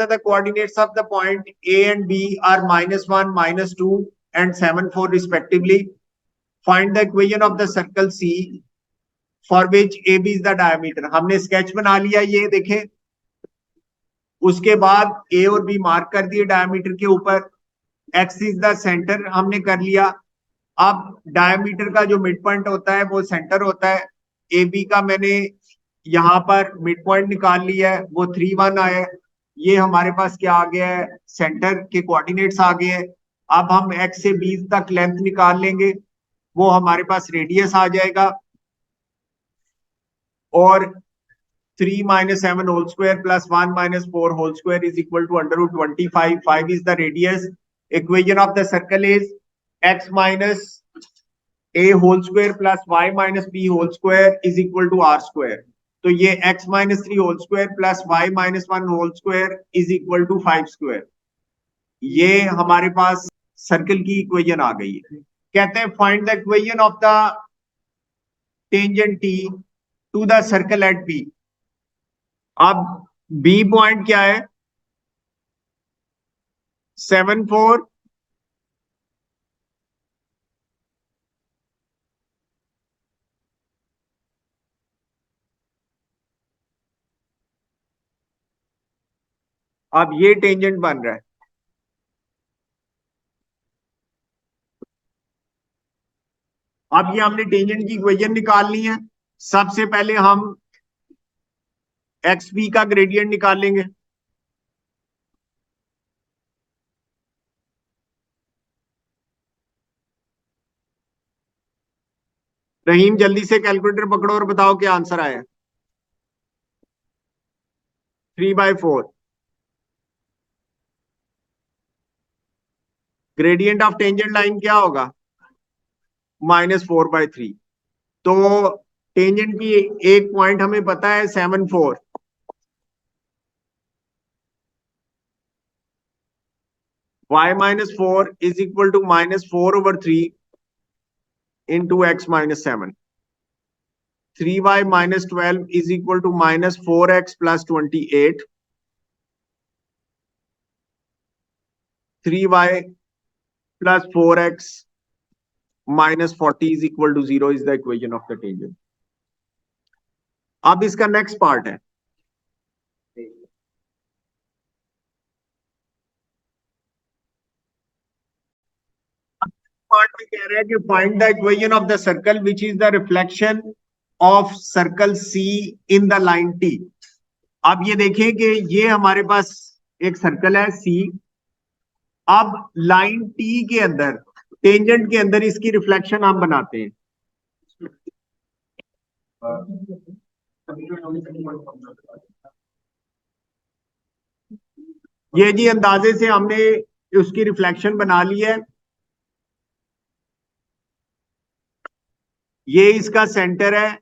कहता था coordinates of the point A and B are -1, -2 and 7, 4 respectively. Find the equation of the circle C for which AB is the diameter. हमने sketch बना लिया, ये देखें, उसके बाद A और B मार्क कर दिए डायमीटर के ऊपर, X इज द सेंटर हमने कर लिया। अब डायमीटर का जो मिड पॉइंट होता है वो सेंटर होता है। ए बी का मैंने यहां पर मिड पॉइंट निकाल लिया है, वो 3, 1 आया। ये हमारे पास क्या आ गया है, सेंटर के कोऑर्डिनेट्स आ गए हैं। अब हम X से B तक लेंथ निकाल लेंगे, वो हमारे पास रेडियस आ जाएगा। और 3 - 7 whole square plus 1 - 4 whole square is equal to √25. 5 is the radius. Equation of the circle is x minus a whole square plus y minus b whole square is equal to r square. तो ये x minus 3 whole square plus y minus 1 whole square is equal to 5 square. ये हमारे पास circle की equation आ गई है। कहते हैं find the equation of the tangent t to the circle at b. अब B पॉइंट क्या है, 7, 4, अब ये टेंजेंट बन रहा है। अब ये हमने टेंजेंट की इक्वेशन निकाल ली है। सबसे पहले हम एक्स बी का ग्रेडियंट निकाल लेंगे। रहीम जल्दी से कैलकुलेटर पकड़ो और बताओ क्या आंसर आया। 3/4। ग्रेडियंट ऑफ टेंजेंट लाइन क्या होगा, -4/3। तो टेंजेंट की एक पॉइंट हमें पता है 7, 4। y-4 is equal to -4/3 into x - 7. 3y - 12 is equal to -4x plus 28. 3y plus 4x minus 40 is equal to 0 is the equation of the tangent. अब इसका नेक्स्ट पार्ट है, पार्ट में कह रहा है कि find the equation of the circle which is the reflection of circle C in the line T. अब ये देखें कि ये हमारे पास एक सर्कल है सी। अब लाइन टी के अंदर, टेंजेंट के अंदर इसकी रिफ्लेक्शन हम बनाते हैं। ये जी अंदाजे से हमने उसकी रिफ्लेक्शन बना ली है। ये इसका सेंटर है।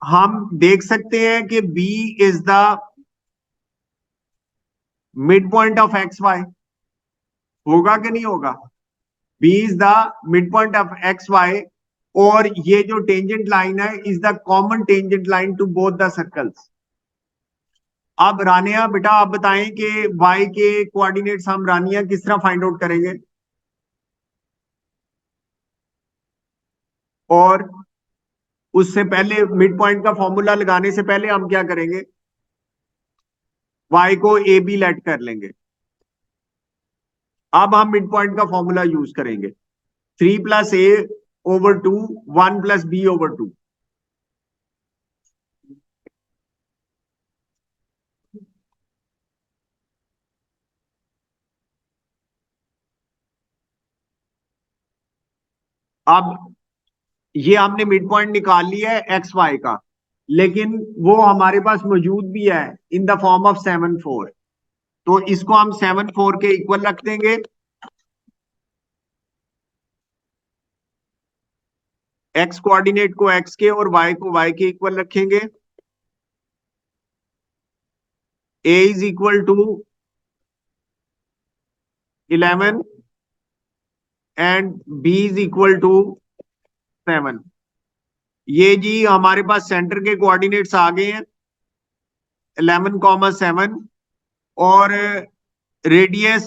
हम देख सकते हैं कि B is the mid point of X Y, होगा कि नहीं होगा। B is the mid point of X Y, और ये जो टेंजेंट लाइन है is the common tangent line to both the circles. अब रानिया बेटा आप बताएं कि y के कोऑर्डिनेट्स हम रानिया किस तरह फाइंड आउट करेंगे, और उससे पहले मिड पॉइंट का फॉर्मूला लगाने से पहले हम क्या करेंगे, y को ए बी लेट कर लेंगे। अब हम मिड पॉइंट का फॉर्मूला यूज करेंगे, 3 + a/2 1 + b/2। अब ये हमने मिड पॉइंट निकाल लिया है एक्स वाई का, लेकिन वो हमारे पास मौजूद भी है इन द फॉर्म ऑफ 7, 4। तो इसको हम 7, 4 के इक्वल रख देंगे। एक्स कोऑर्डिनेट को एक्स के और वाई को वाई के इक्वल रखेंगे। a is equal to 11 and b is equal to 7। ये जी हमारे पास सेंटर के कोऑर्डिनेट्स आ गए हैं। 11,7 और radius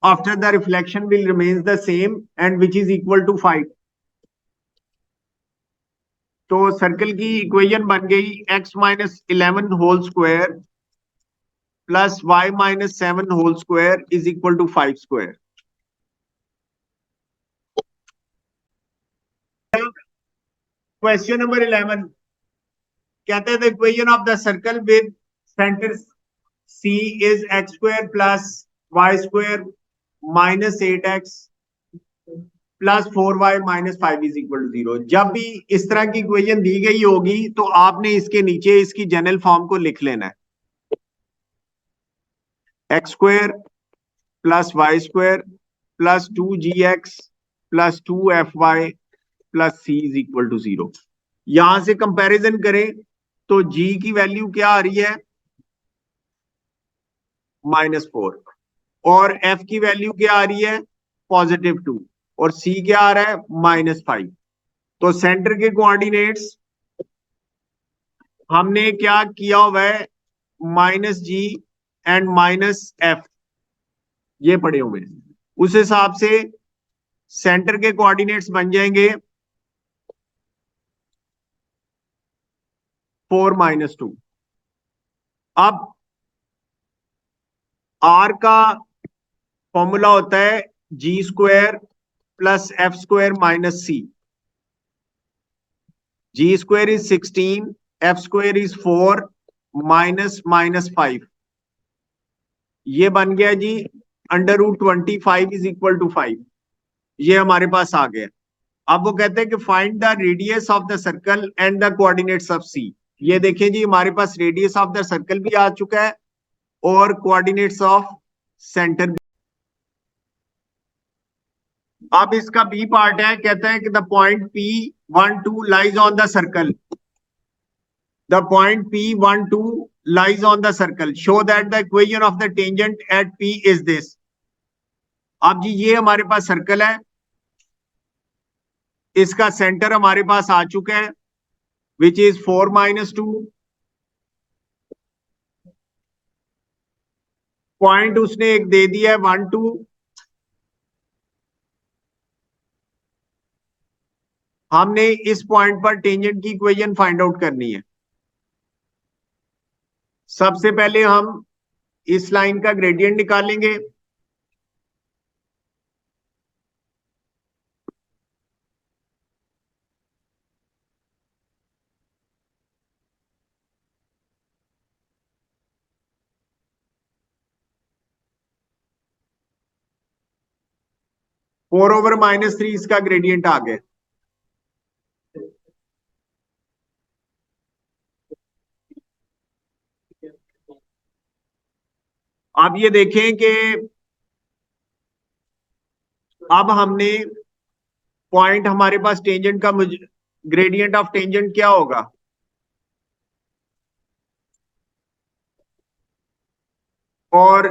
after the reflection will remains the same and which is equal to 5. तो सर्कल की इक्वेशन बन गई x minus 11 whole square plus y minus 7 whole square is equal to 5 square. Question number 11 कहते हैं the equation of the circle with centre C is x square plus y square minus 8x plus 4y minus 5 is equal to 0. जब भी इस तरह की equation दी गई होगी तो आपने इसके नीचे इसकी जनरल फॉर्म को लिख लेना है. X square plus y square plus 2gx plus 2fy plus c is equal to 0. यहां से कंपैरिजन करें तो g की वैल्यू क्या आ रही है -4 और f की वैल्यू क्या आ रही है +2 और c क्या आ रहा है -5. तो सेंटर के कोऑर्डिनेट्स हमने क्या किया हुआ है -g एंड -f ये पड़े हुए हैं. उस हिसाब से सेंटर के कोऑर्डिनेट्स बन जाएंगे 4 -2. अब r का फॉर्मूला होता है g square plus f square minus c. g square is 16, f square is 4 minus -5. ये बन गया जी √25 इज इक्वल टू 5. ये हमारे पास आ गया. अब वो कहते हैं कि find the radius of the circle and the coordinates of C. ये देखें जी हमारे पास रेडियस ऑफ द सर्कल भी आ चुका है और कोऑर्डिनेट्स ऑफ सेंटर भी. अब इसका बी पार्ट है, कहते हैं कि the point P12 lies on the circle. The point P12 lies on the circle. Show that the equation of the tangent at P is this. अब जी ये हमारे पास सर्कल है, इसका सेंटर हमारे पास आ चुका है विच इज 4 -2. पॉइंट उसने एक दे दिया है 1 2. हमने इस पॉइंट पर टेंजेंट की इक्वेशन फाइंड आउट करनी है. सबसे पहले हम इस लाइन का ग्रेडियंट निकालेंगे.4/-3 इसका ग्रेडियंट आ गया. आप ये देखें कि अब हमने पॉइंट हमारे पास टेंजेंट का ग्रेडियंट ऑफ टेंजेंट क्या होगा और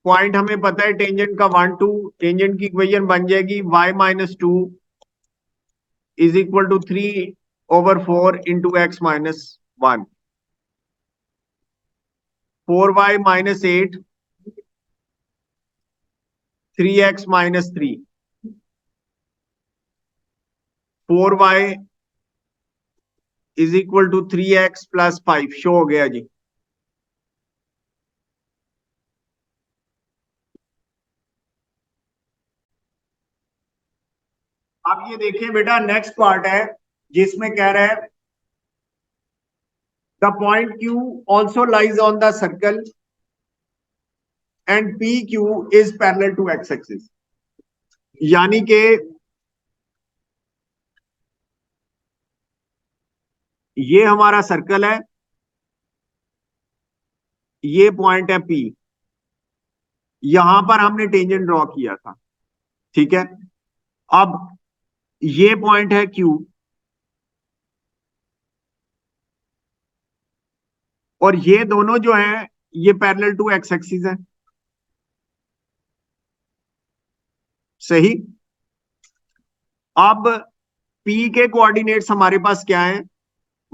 पॉइंट हमें पता है टेंजेंट का 1 2. टेंजेंट की इक्वेशन बन जाएगी y -2 is equal to 3/4 into x -1. 4y -8 3x -3. 4y is equal to 3x plus 5 show हो गया जी. अब ये देखिए बेटा नेक्स्ट पार्ट है जिसमें कह रहा है the point Q also lies on the circle and PQ is parallel to x axis. यानी कि ये हमारा सर्कल है, ये पॉइंट है P. यहां पर हमने टेंजेंट ड्रॉ किया था, ठीक है. अब ये पॉइंट है Q और ये दोनों जो हैं ये पैरेलल टू x एक्सिस है. सही. अब P के कोऑर्डिनेट्स हमारे पास क्या है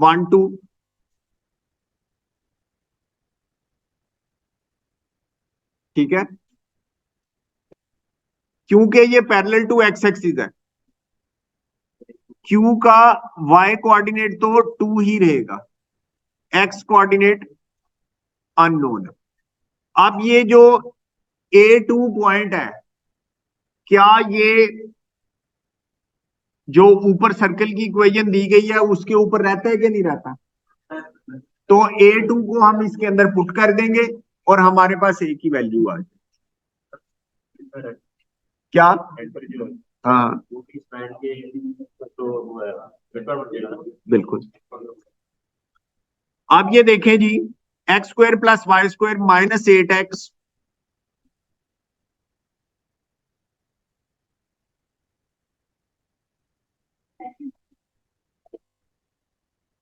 1 2. ठीक है, क्योंकि ये पैरेलल टू एक्स एक्सिस है, क्यू का वाई कोऑर्डिनेट तो 2 ही रहेगा, एक्स कोऑर्डिनेट अननोन। अब ये जो A2 पॉइंट है, क्या ये जो ऊपर सर्कल की इक्वेशन दी गई है उसके ऊपर रहता है कि नहीं रहता? तो A2 को हम इसके अंदर पुट कर देंगे और हमारे पास एक ही वैल्यू आ जाए। क्या? हाँ बिल्कुल। अब ये देखें जी, x square plus y square minus 8x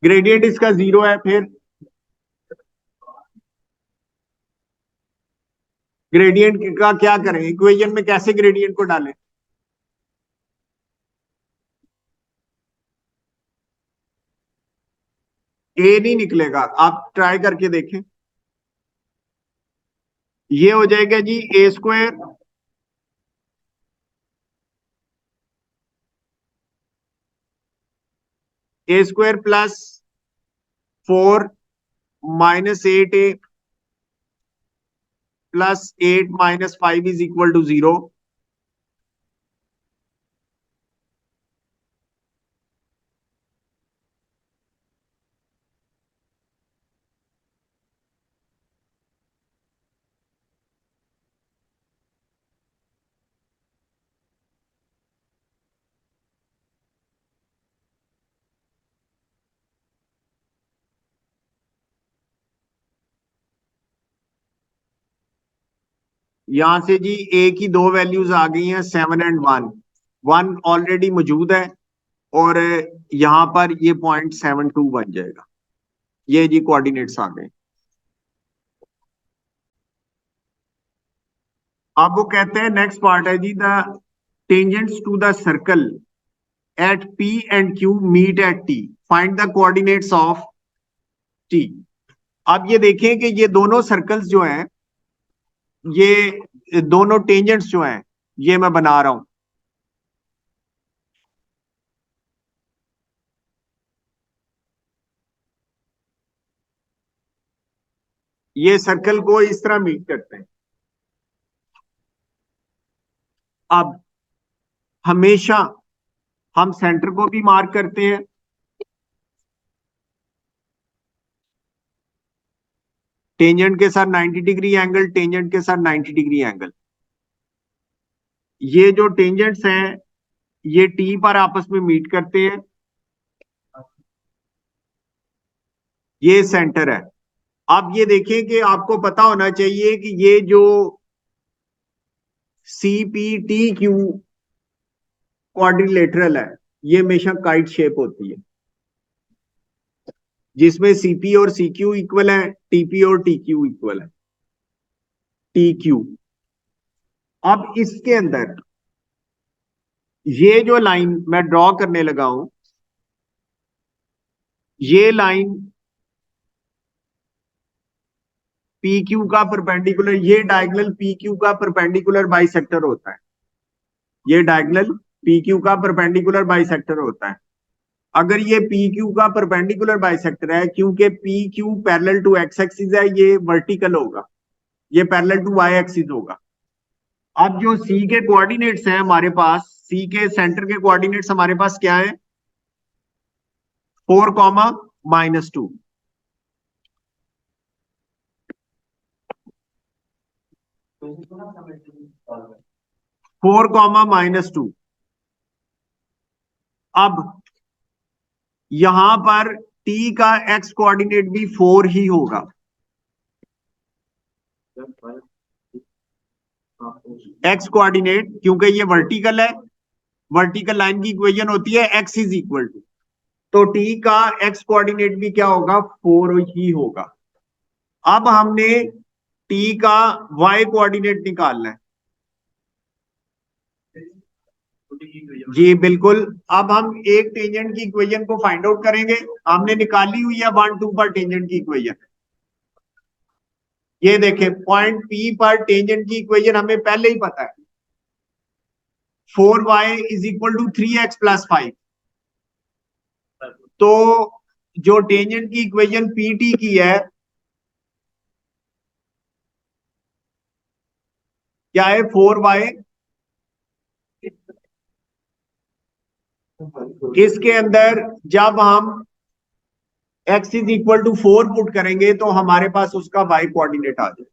gradient इसका 0 है। फिर ग्रेडियंट का क्या करें, इक्वेशन में कैसे ग्रेडियंट को डालें? ए नहीं निकलेगा, आप ट्राई करके देखें। ये हो जाएगा जी a square plus 4 minus 8a plus 8 minus 5 is equal to 0। यहां से जी ए की दो वैल्यूज आ गई हैं, 7 एंड 1। 1 ऑलरेडी मौजूद है और यहां पर ये 0.72 बन जाएगा। ये जी कोऑर्डिनेट्स आ गए। अब वो कहते हैं नेक्स्ट पार्ट है जी, the tangents to the circle at P and Q meet at T, find the coordinates of T। अब ये देखें कि ये दोनों सर्कल्स जो हैं, ये दोनों टेंजेंट्स जो हैं, ये मैं बना रहा हूं। ये सर्कल को इस तरह मीट करते हैं। अब हमेशा हम सेंटर को भी मार्क करते हैं, टेंजेंट के साथ 90 डिग्री एंगल, टेंजेंट के साथ 90 डिग्री एंगल। ये जो टेंजेंट्स हैं ये टी पर आपस में मीट करते हैं, ये सेंटर है। आप ये देखें कि आपको पता होना चाहिए कि ये जो CPTQ क्वाड्रिलेटरल है, ये हमेशा काइट शेप होती है, जिसमें CP और CQ इक्वल है, TP और TQ इक्वल है, TQ। अब इसके अंदर ये जो लाइन मैं ड्रॉ करने लगा हूं, ये लाइन PQ का परपेंडिकुलर, ये डायगोनल PQ का परपेंडिकुलर बाइसेक्टर होता है, ये डायगोनल PQ का परपेंडिकुलर बाइसेक्टर होता है। अगर ये PQ का परपेंडिकुलर बाइसेक्टर है, क्योंकि PQ parallel to x axis है, ये वर्टिकल होगा, ये पैरेलल टू वाई एक्सिस होगा। अब जो C के कोऑर्डिनेट्स हैं हमारे पास, C के सेंटर के कोऑर्डिनेट्स हमारे पास क्या है? 4 कॉमा -2। 4 कॉमा -2। अब यहां पर T का एक्स कोऑर्डिनेट भी 4 ही होगा, एक्स कोऑर्डिनेट, क्योंकि ये वर्टिकल है, वर्टिकल लाइन की इक्वेशन होती है x इज इक्वल टू, तो T का एक्स कोऑर्डिनेट भी क्या होगा? 4 ही होगा। अब हमने T का y कोऑर्डिनेट निकालना है। जी बिल्कुल। अब हम एक टेंजेंट की इक्वेशन को फाइंड आउट करेंगे, हमने निकाली हुई है 1 2 पर टेंजेंट की इक्वेशन। ये देखें पॉइंट पी पर टेंजेंट की इक्वेशन हमें पहले ही पता है, 4y is equal to 3x plus 5। तो जो टेंजेंट की इक्वेशन पीटी की है क्या है, 4y, इसके अंदर जब हम x is equal to 4 put करेंगे तो हमारे पास उसका y कोऑर्डिनेट आ जाए।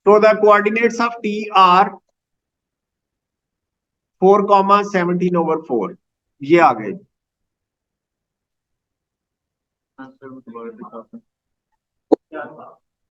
So the coordinates of T are 4,17/4। ये आ गए।